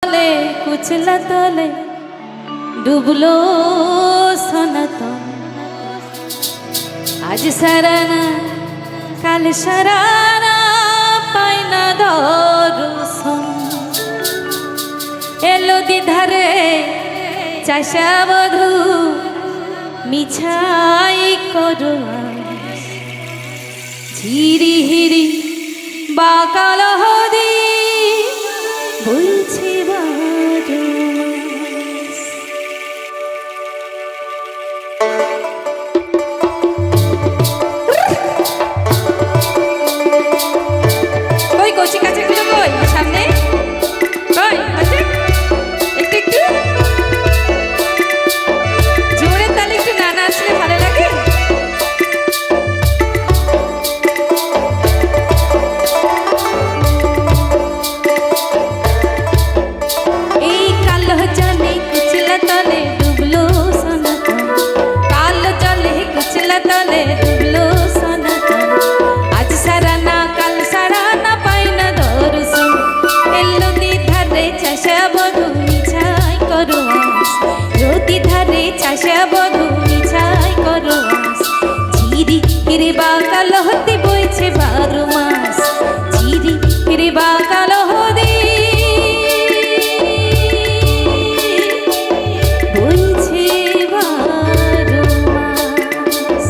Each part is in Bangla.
তলে কুচলা তলে ডুবলো সনাতন। আজ সারানা কাল সারানা পাই না দর্শন। এলো দ্বিধারে চাষা বধূ মিছাই করো ঝিরি হিরি বাকাল হদি বলছি সামনে একটু একটু জোরে তালে একটু নানা আসলে ভালো লাগে। এই কালো জলে কুচলা তলে ডুবলো সনাতন, কালো জলে কুচলা তলে ডুবলো সনাতন। আজ সারা না কাল সারা না পাই না দর্শন। এলো দ্বিধারে চাষা বধূ মিছাই করো আস, রতি ধারে চাষা বধূ মিছাই করো আস। ঝিরি হিরে বাকাল হতে বইছে 12 মাস, ঝিরি হিরে বাকাল হতে বইছে 12 মাস।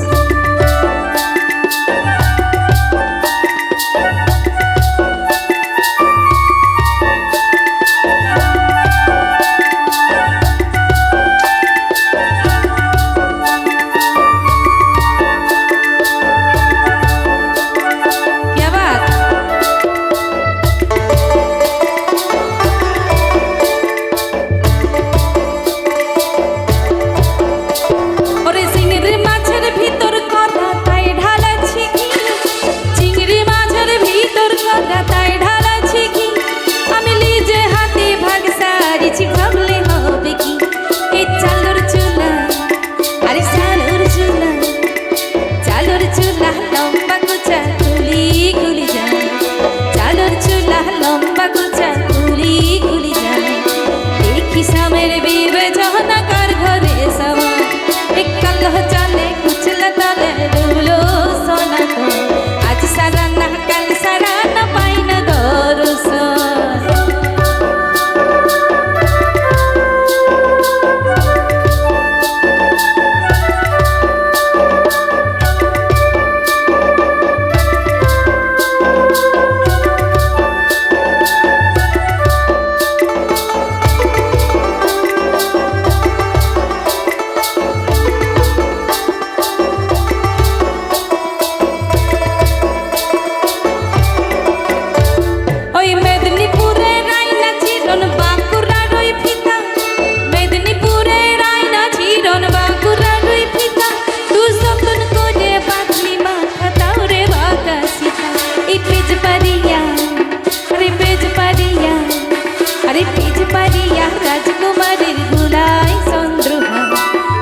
রাজকুমারীর গুলায় চন্দ্রহার,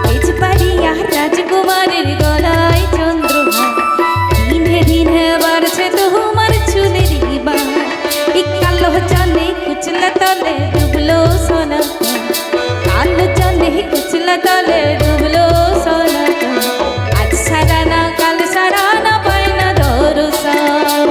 পেজ পারিয়া রাজকুমারীর গলায় চন্দ্রহার। দিনে দিনে বাড়ছে তোমার চুলের বান। এই কালো জলে কুচলা তলে ডুবলো সনাতন, কালো জলে কুচলা তলে ডুবলো সনাতন। আজ সারা না কাল সারা না পাই না দর্শন।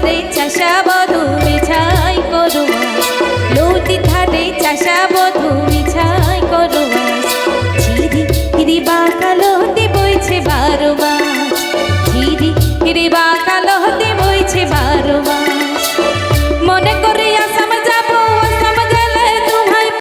ধারে চাষা বধু মিছাই করুয়াস, নদী ধারে চাষা বধু মিছাই করুয়াস। ঝিরি হিরি বাঁকালো হতে বইছে 12 মাস, ঝিরি হিরি বাঁকালো হতে বইছে 12 মাস।